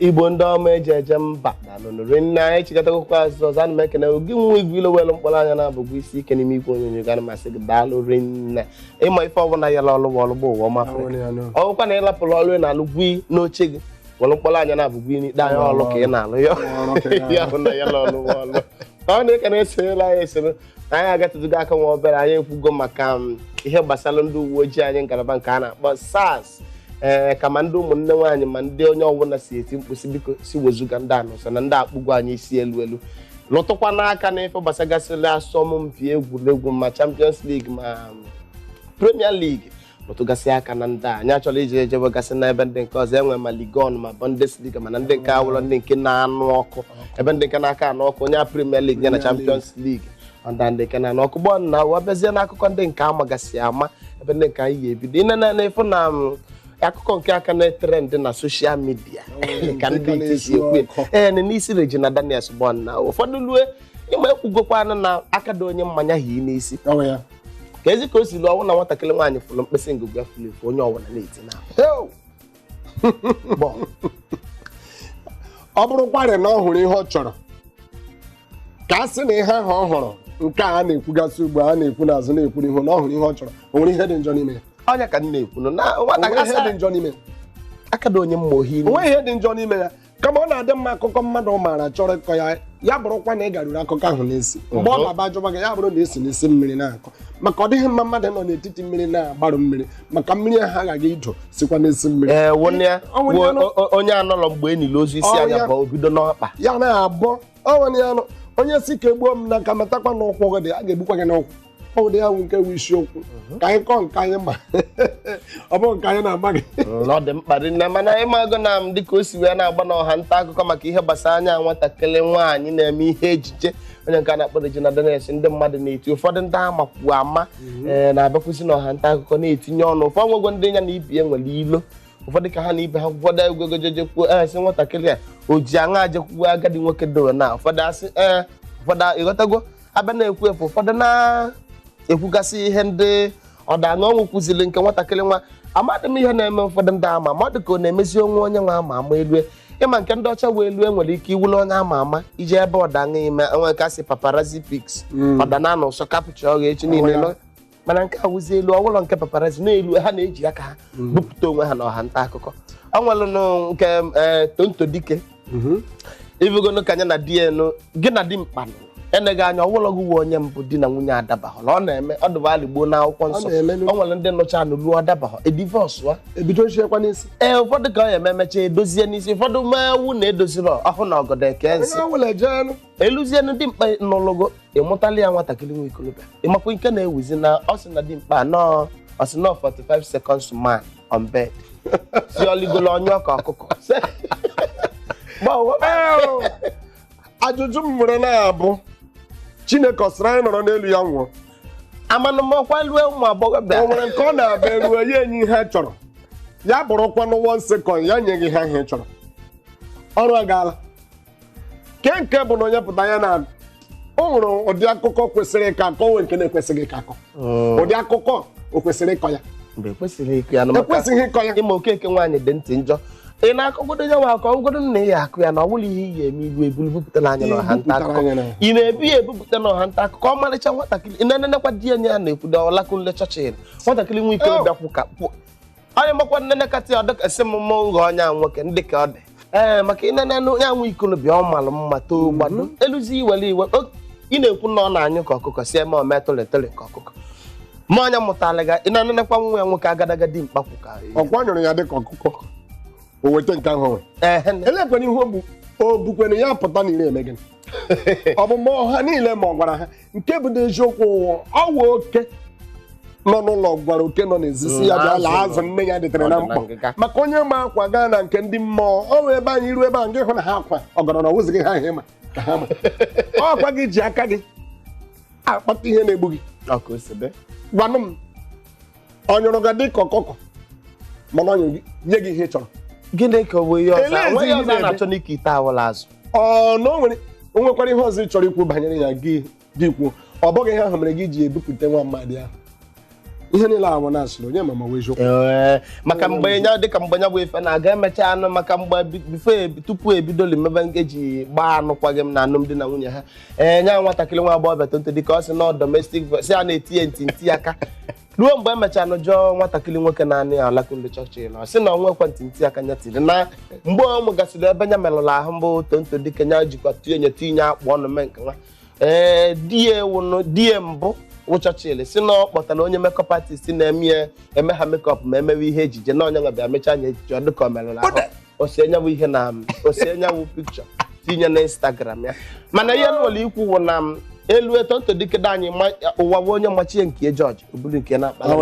Igbo ndị ọma eje mba dalụnụ rinna echikọtakwa azụ ọzọ ana m ekene gị nwa igwe ilo welu mkpọrọ anya na-abụgwa isi ike n'ime ikwu onyonyo ga masị gị daalụ rinna ịma ife ọbụla ya la ọlụgba ụwa ọma ọgwụkwa na ịlapụrụ ọrụ ị na-alụgwu n'oche gị welu mkpọrọ anya na-abụgwa n'ikpe anya ọlụ ka ị na-alụ ya bụ na ya la ọlụgba ọlụ ọ na-ekene esonyela anyị esoro na anyị agatụzigo aka nwa obere anyị ekwugo maka ihe gbasara ndị uwe ojii anyị ngalaba nke a na-akpọ SARS kama ndị ụmụnne nwaanyị ma ndị onye ọbụla si eti mkpụsị biko si wezuga ndị anụsa na ndị akpụgo anyị isi elu lụtụkwa n'aka na ife gbasagasịrị asọmpi egwuregwu ma Champions League ma Premier League lụtụgasị aka na ndị anyị achọrọ ije ejebegasị na ebe ndị nke ọzọ enwe ma Ligue 1 ma Bundesliga mana ndị nke awụlọ ndị nke na-anụ ọkụ ebe ndị nke na-aka anụ ọkụ onye Premier League ya na Champions League ọnda ndị nke na-anụ ọkụ gbọ na wabezie n'akụkọ ndị nke amagasị ama ebe ndị nke anyị ga-ebido ine na ịfụ na akụkọ nke aka na trend na social media ka ndị itisi ekwe n'isi Regina Daniels bụ na ụfọdụ lue ịma ekwugokwana na aka dị onye mmanya hi n'isi ka ezi ka o si lụọ ọnwụ na nwatakịrị nwaanyị fụrụ mkpịsị ngụgụ ya fụrụ efu onye ọbụla na-eti na ọ bụrụkwarị na ọ hụrụ ihe ọ chọrọ ka a sị na ihe ahụ ọ hụrụ nke a na-ekwugasị ugbo a na-ekwu n'azụ na-ekwuru ihu na ọ hụrụ ihe ọ chọrọ o nwere ihe dị njọ n'ime ya ọnya ka m na-ekwu na ihe dị njọ n'ime ya aka dị onye mma ohi onwe ihe dị njọ n'ime ya kama ọ na-adị mma akụkọ mmadụ maara chọrọ ịkọ ya ya bụrụkwa na ị garuru akụkọ ahụ n'isi mgbe ọ na-aba ajọba gị ya bụrụ na esi n'isi mmiri na-akọ maka ọ dịghị mma mmadụ nọ n'etiti mmiri na-agbarụ mmiri maka mmiri ahụ agaghị ido sikwa n'isi mmiri onye anọrọ mgbe enyi ozu isi anya bụ obido n'ọkpa ya na-abụ ọnwere anụ onye si ka egbuo m n'aka matakwa na ụkwụ gị dị a ga-egbukwa gị n'ụkwụ ọ dị ya nwụ nke wụ isiokwu ka anyị kọọ nke anyị ma ọ bụrụ nke anyị na-agba gị ọ dị mkpa rinne mana ịmago na m dịka o si wee na-agba n'ọha nta akụkọ maka ihe gbasara anya nwatakịrị nwaanyị na-eme ihe ejije onye nke a na-akpọ Regina Daniels ndị mmadụ na-eti ụfọdụ ndị amakwu ama na-abịakwụsị n'ọha nta akụkọ na-etinye ọnụ ụfọdụ nwego ndị ya na ibi nwere ilo ụfọdụ ka ha na ibe ha ụfọdụ egwegojejekwuo sị nwatakịrị a o ji aṅa ajekwuo agadi nwoke do na ụfọdụ asị ụfọdụ ịghọtago abịa na-ekwu efu ụfọdụ na-ekwugasị ihe ndị ọdana ọnwụ kwụziri nke nwatakịrị nwa amadị m ihe na-eme ụfọdụ ndị ama amadị ka ọ na-emezi onwe onye nwa ama ama elue ịma nke ndị ọcha wee elue nwere ike iwule onye ama ama iji ebe ọdana ime enwe kasị paparazzi pics ọdana na ụsọ kapụcha ọ ga-echi niile mana nke a wụzi elu ọwụlọ nke paparazzi na-elu ha na-eji aka ha bupụta onwe ha n'ọha nta akụkọ ọ nwelụnụ nke Tonto Dike ibugono ka anya na di enu gị na di mkpanụ eneghị anya ọwụlọgụ uwe onye mbụ di na nwunye adabahụ na ọ na-eme ọ dụba aligbo n'akwụkwọ nsọ ọ nwere ndị nụcha anụluo adabahụ edivọsụ ebido chiekwa n'isi ụfọdụ ka ọ ya ememecha edozie n'isi ụfọdụ mewu na edoziri ọhụ na ọgọdọ eke nsị eluzienu dị mkpa n'ụlọgo ịmụtala ya nwatakịrị nwa ikolobịa ịmakwa nke na-ewuzi na ọ sị na dị mkpa nọọ ọ sị nọọ 45 seconds man on bed si ọligolo onye ọka ọkụkọ ajụjụ m nwere na-abụ Chineke ọsịrị anyị nọrọ n'elu ya nwụọ amanụmọkwa lue ụmụ agbọghọbịa o nwere nke ọ na-abịa eruo ya enye ihe chọrọ ya bụrụkwa na 1 second ya nye gị ha ihe chọrọ ọrụ agaala nke bụ na onye pụta ya na o nwere ụdị akụkọ kwesịrị ka akọ nwee nke na-ekwesịghị ka akọ ụdị akụkọ o kwesịrị ịkọ ya mgbe ekwesịghị ịkọ ya ekwesịghị ịkọ ya ịma Okeke nwaanyị dị ntị njọ ị na-akọgodo ya nwa akọ ọgụgodo na ị ya akụ ya na ọ bụla ihe ị ga-eme ibu ebulu bupụtara anya n'ọha nta akụkọ ị na-ebu ya ebupụta n'ọha nta akụkọ ọmarịcha nwatakịrị ị na-enenekwa di ya na-ekwudo ọlakunle chọchịl nwatakịrị nwa ike bịakwụ onye makwa nnenekata ọ dịka esi mmụọ nghọ ọnya nwoke ndị ka ọ dị maka ịnenenụ ya nwa ikolobịa ọ malụ mma too gbado eluzi iwere iwe ị na-ekwu na ọ na-anyụ ka ọkụkọ si eme ometụlịtụlị ka ọkụkọ ma onye mụtara ga ị na-enenekwa nwa ya nwoke agadaga mkpakwu ka ọkwa nyụrụ ya dịka ọkụkọ o weta nke ahụ elekwere ihe o bukwere ya pụta niile eme gị ọ bụ ma ọha niile ma ọ gwara ha nke bụ eziokwu ọwụ oke nọ n'ụlọ gwara oke nọ n'ezisi ya bịa la azụ nne ya dịtere na mkpọ maka onye ma akwa gaa na nke ndị mmụọ ọ wee ebe anyị iru ebe a nke hụ na ha akwa ọgọrọ na ọwụzighị ha ihe ma ka ha ma ọkwa gị ji aka gị akpata ihe na-egbu gị gwanụ m ọ nyụrụ gị dị ka ọkụkọ mana ọ nyụrụ gị nye gị ihe ị chọrọ gịnị ka onwe ya ọzọ na-achọ n'ike ite awụla azụ na o nwekwara ihe ọzọ ị chọrọ ikwu banyere ya gị kwuo ọ bụghị ihe ahụ mere gị ji ebupụta nwa mmadụ ahụ ihe niile awụ na-asịrị onye mama wee jokwu maka mgbe nya dịka mgbe nya bụ ife na-aga emecha anụ maka mgbe tupu ebidoli mebe ngeji gbaa anụkwaghị m na alụmdi na nwunye ha nya nwatakịrị nwa agbọghọbịa tonto dịka ọ sị na domestic si a na-etinye ntị aka ruo mgbe emechaa nụ jụọ nwatakịrị nwoke na-anị ya Alakunle chọọchị na ọ sị na ọnwa ekwentị ntị aka nya tiri na mgbe ọ mụgasịrị ebe nya merụrụ ahụ mbụ tonto dịka nya jikwa tinye akpụ ọnụ mee nke nwa die mbụ Churchill si na ọ kpọtara onye makeup artist na-eme ha makeup ma emewe ihe ejije na onye nwa bịa mechaa anya ejije ọ dịka o merụrụ ahụ osienyawo ihe na osienyawo picture tinye na Instagram ya mana ihe nwere ikwu wụ na elu tonto dike anyị ụwa onye machie nke George obulu nke na-akpala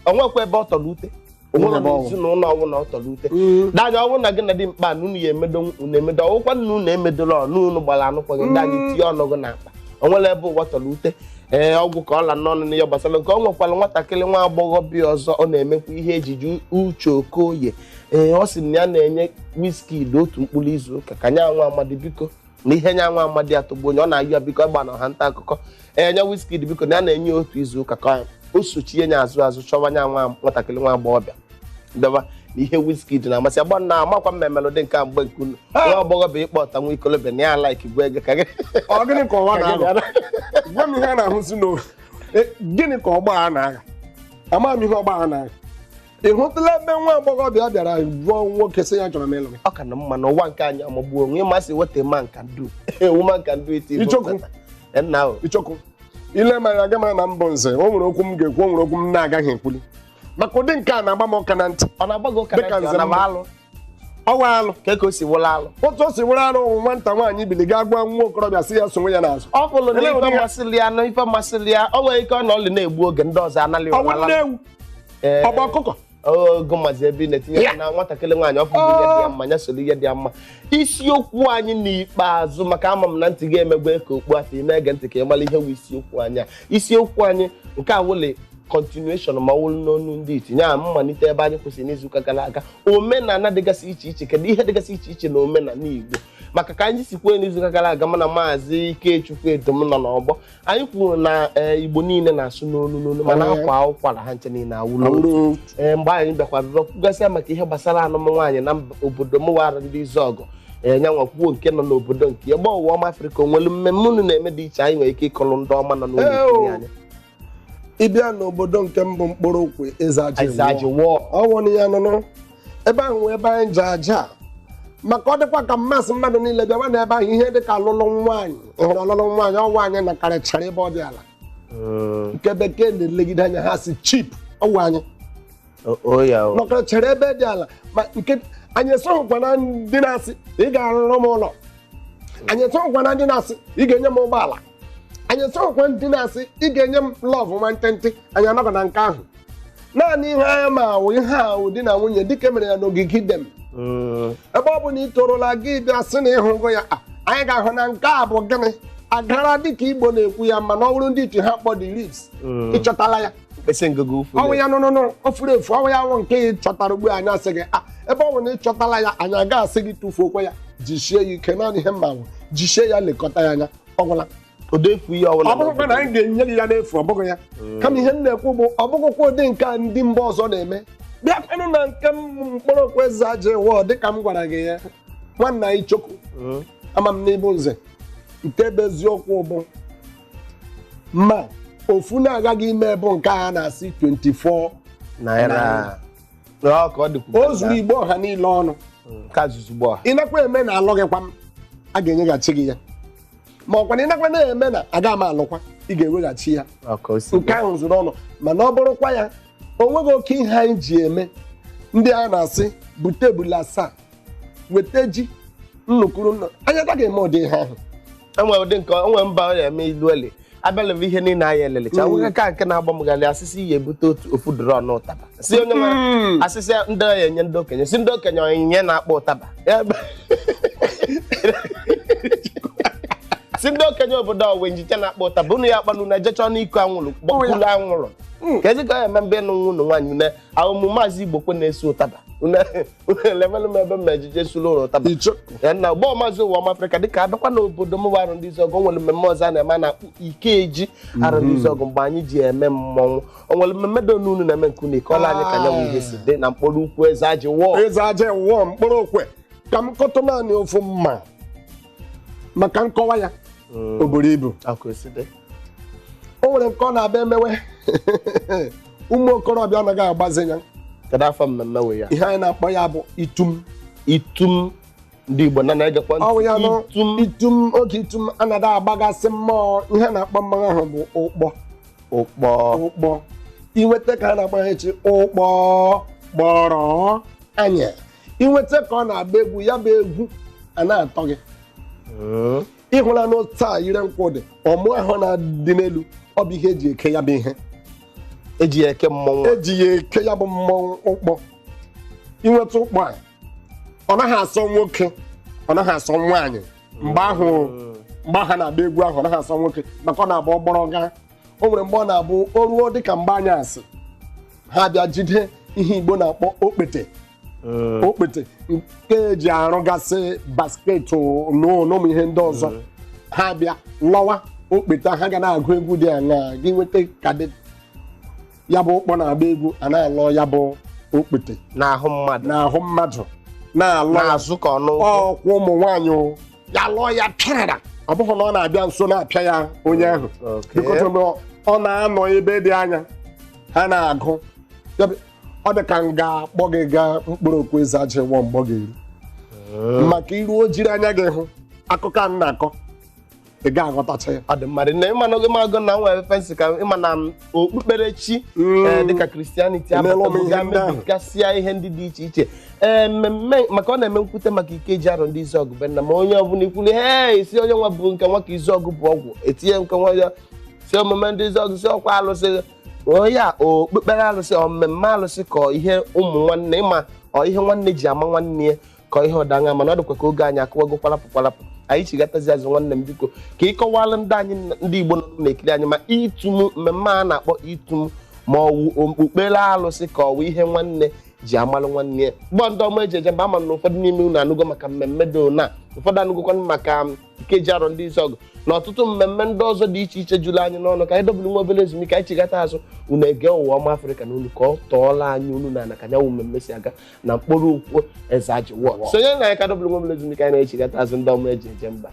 onwekwa ebe ọ tọrọ ute onwere n'ezinụlọ ọnwụ na ọ tọrọ ute danya ọnwụ na gị na dị mkpa n'unu ya emedo ọwụkwa nnu na-emedola n'unu gbara anụkwaghị ndị anyị tinye ọnụ gị n'akpa onwere ebe ụwa tọrọ ute ọgwụ ka ọla n'ọnụ n'ihe gbasara nke ọ nwekwara nwatakịrị nwa agbọghọbịa ọzọ ọ na-emekwa ihe ejije Uche Okoye ọ sị na ya na-enye Wizkid otu mkpụrụ izu ụka ka nya nwa amadi biko na ihe nya nwa amadi atọgbu onye ọ na-ayụ ya biko ịgba na ọha nta akụkọ nya Wizkid biko na ya na-enye otu izu ụka ka o sochie nya azụ chọwa nya nwatakịrị nwa agbọghọbịa dọba na ihe Wizkid na-amasị agba na amakwa melodi nke mgbe nke unu nwa agbọghọbịa ịkpọ ọta nwa ikolobịa na ya like bụ ego ka gị gịnị ka ọwa na-agha gwa m ihe a na-ahụzi n'ofe gịnị ka ọgba a na-agha ama m ihe ọgba a na-agha ị hụtụla ebe nwa agbọghọbịa bịara gụọ nwoke sị ya chọrọ m ịlụ gị ọ ka na mma na ụwa nke anyị amagbuo onwe masị weta ma nka ndu ewuma nka ndu iti ichọkụ ile mara aga mara na mbụ nze o nwere okwu m ga-ekwu o nwere okwu m na-agaghị ekwuli maka ụdị nke a na-agba m ọka na ntị ọ na-agbago ụka na ntị ọ na-agba alụ ọwa alụ ka o si wụla alụ otu o si wụrụ alụ nwata nwaanyị bili gaa gwa nwa okorobịa sị ya sonwe ya n'azụ ọ bụrụ na ife masịrị ya na ife masịrị ya o nwere ike ọ na ọlị na-egbu oge ndị ọzọ anaghị ọwụ ewu ọgba ọkụkọ ogo mazi ebe na-etinye ya na nwatakịrị nwaanyị ọfụ ihe dị mma ya soro ihe dị mma isiokwu anyị n'ikpeazụ maka ama m na ntị ga-emegbe ka okpu afọ ime ege ntị ka ị mara ihe wụ isiokwu anyị isiokwu anyị nke a wụle continuation ma ọwụrụ n'onu ndị itinye a mmalite ebe anyị kwụsịrị n'izuụka gara aga omenala dịgasị iche iche kedu ihe dịgasị iche iche na omenala Igbo maka ka anyị si kwuo n'izuụka gara aga mana maazị Ikechukwu Edom nọ n'ọgbọ anyị kwuru na Igbo niile na-asụ n'onu mana akwa ụkwara ha nche niile awụrụ mgbe anyị bịakwa kwugasịa maka ihe gbasara anụmanụ nwaanyị na obodo mụwara ndị Izọgụ nyanwa kwuo nke nọ n'obodo nke ebe ọwụwa ọma Afrịka onwere mmemme unu na-eme dị iche anyị nwere ike ịkọrọ ndị ọma nọ n'ụlọ anyị ịbịa n'obodo nke mbụ mkpụrụ okwu Ezeaji ọnwụ ya nụnụ ebe ahụ ebe anyị ji aja maka ọ dịkwa ka mmasị mmadụ niile bịawa na ebe ahụ ihe dịka alụlụ nwaanyị hụrụ ọlụlụ nwaanyị ọnwa anyị na karịchara ebe ọ dị ala nke bekee na-elegide anya ha si chip ọnwa anyị nọkarịchara ebe dị ala ma nke anyị esoghịkwana ndị na-asị ị ga-arụrụ m ụlọ anyị esoghịkwana ndị na-asị ị ga-enye m ụgbọala anyị esoghịkwa ndị na-asị ị ga-enye m lọvụ nwantịntị anyị anọghị na nke ahụ naanị ihe anya ma awụ ihe ahụ di na nwunye dịka emere ya n'ogige Idem ebe ọ bụ na ị torola gị bịa sị na ịhụgo ya anyị ga-ahụ na nke a bụ gịnị agara dịka Igbo na-ekwu ya mana ọ bụrụ ndị iti ha kpọ the Reefs ịchọtala ya ọnwụ ya nụnụnụ o furu efu ọnwụ ya nwụ nke ị chọtara ugbu anyị asị gị ebe ọ bụ na ị chọtala ya anyị aga asị gị tụfuokwa ya jisie ya ike naanị ihe mma jisie ya lekọta ya anya ọgwụla ọ bụrụkwa na anyị ga-enye gị ya n'efu ọ bụghị ya kama ihe m na-ekwu bụ ọ bụghịkwa ụdị nke a ndị mba ọzọ na-eme bịakwanụ na nke mkpụrụ okwu Ezeaji dịka m gwara gị ya nwanna Ichokwu ama m n'ịbụ nze nke bụ eziokwu bụ ma ofu na-agaghị ime bụ nke a na-asị 24 naira o zuru Igbo ọha niile ọnụ ị nakwa eme na alụghịkwa m a ga-enyeghachi gị ya ma ọkwa na ị nakwa na-eme na aga m alụkwa ị ga-eweghachi ya nke ahụ zuru ọnụ mana ọ bụrụkwa ya o nweghị oke ihe anyị ji eme ndị a na-asị bute ebula asaa weta ji nnukwu nnọọ anyị agaghị eme ụdị ihe ahụ enwe ụdị nke onwe mba ọ na-eme ilu ele abịalebe ihe niile anyị elelecha nwoke ka nke na-agba m galị asịsị ihe ebute ofu dron ụtaba si onye nwere asịsị ndị ya enye ndị okenye si ndị okenye onyinye na-akpọ ụtaba si ndị okenye obodo ọwe njicha na-akpọ ụtaba unu ya akpanụ na ejecha n'iko anwụrụ gbakulu anwụrụ ka ezi ka ya eme mbe nụ ụnụ nwaanyị une ahụmụ maazị Igbo kwe na-esi ụtaba levelụ m ebe m ejije sulu ụlọ ụtaba na ụgbọ maazị ụwa Afrịka dịka abịakwa n'obodo m arụ ndị Izuọgụ nwere mmemme ọzọ a na-eme a na-akpụ Ikeji arụ ndị Izuọgụ mgbe anyị ji eme mmọnwụ o nwere mmemme dị unu na-eme nke unu ịkọla anyị ka nyanwụ ihe si dị na mkpụrụ ukwu eze ajị wụọ mkpụrụ okwe ka m kọtụ naanị ofu mma maka nkọwa ya o buru ibu o nwere nke ọ na-abịa emewe ụmụ okorobịa anaghị agbazi ya kedu afọ mmemme we ya ihe anyị na-akpọ ya bụ itum ndị Igbo na-egekwa itum oge itum anaghị agbagasị mmụọ ihe na-akpọ mmanwụ ahụ bụ ụkpọ inweta ka a na-akpọ ha echi ụkpọ gbọrọ anya inweta ka ọ na-agba egwu ya bụ egwu a na-atọ gị ịhụla n'otu a yire nkwụ dị ọmụ ahụ na-adị n'elu ọ bụ ihe eji eke ya bụ ihe eji ya eke mmọnwụ eji ya eke ya bụ mmọnwụ ụkpọ inweta ụkpọ a ọ naghị asọ nwoke ọ naghị asọ nwaanyị mgbe ha na-agba egwu ahụ ọ naghị asọ nwoke maka ọ na-abụ ọgbọrọ gaa o nwere mgbe ọ na-abụ o ruo dịka mgbe anyasị ha bịa jide ihe Igbo na-akpọ okpete nke eji arụgasị basketị n'ụmụ ihe ndị ọzọ ha bịa lọwa okpete ha ga na-agụ egwu dị aṅaa gị nweta ka dị ya bụ ụkpọ na-agba egwu a na-alọ ya bụ okpete n'ahụ mmadụ na-alọ azụ ka ọkwa ụmụ nwaanyị ya lụọ ya pịara ọ bụghị na ọ na-abịa nso na-apịa ya onye ahụ ọ na-anọ ebe dị anya ha na-agụ ọ dị ka m ga-akpọ gị gaa mkpụrụ okwu eze ajị wụọ mgbọ ga-eru maka iru o jiri anya gị hụ akụkọ a na-akọ ị ga-aghọtacha ya ọ dị mmadụ na ịma na oge magụ na nwa fensị ka ịma na okpukperechi dịka Kristianity gasịa ihe ndị dị iche iche mmemme maka ọ na-eme nkwute maka Ikeji arụ ndị Izuọgụ be nna ma onye ọbụla ikwuli si onye nwa bụ nke nwa ka Izuọgụ bụ ọgwụ etinye nke nwa ya si omume ndị Izuọgụ si ọkwa alụsị onye a okpukpere alụsị mmemme alụsị ka ihe ụmụ nwanne ịma ihe nwanne ji ama nwanne ya ka ihe ọdanya mana ọ dịkwa ka oge anyị akụwago kwarapụ anyị chigatazi azụ nwanne m biko ka ịkọwala ndị anyị ndị Igbo nọ na-ekiri anyị ma itum mmemme a na-akpọ itum ma ọwụ okpukpere alụsị ka ọwụ ihe nwanne ji amalụ nwanne ya gbọ ndị ọma eji eje mba ama na ụfọdụ n'ime unu anụgo maka mmemme dị na ụfọdụ anụgokwa maka Ikeji arụ ndị Izuọgụ na ọtụtụ mmemme ndị ọzọ dị iche iche jụrụ anyị n'ọnụ ka anyị dobulu nwa obere ezumike anyị chigata azụ unu ege ụwa ọma Afrịka na unu ka ọ tọọla anyị unu na ka nyanwụ mmemme si aga na mkpụrụ ukwu eze ajị wụọ sonye na anyị ka dobulu nwa obere ezumike anyị na-echigata azụ ndị ọma eji eje mba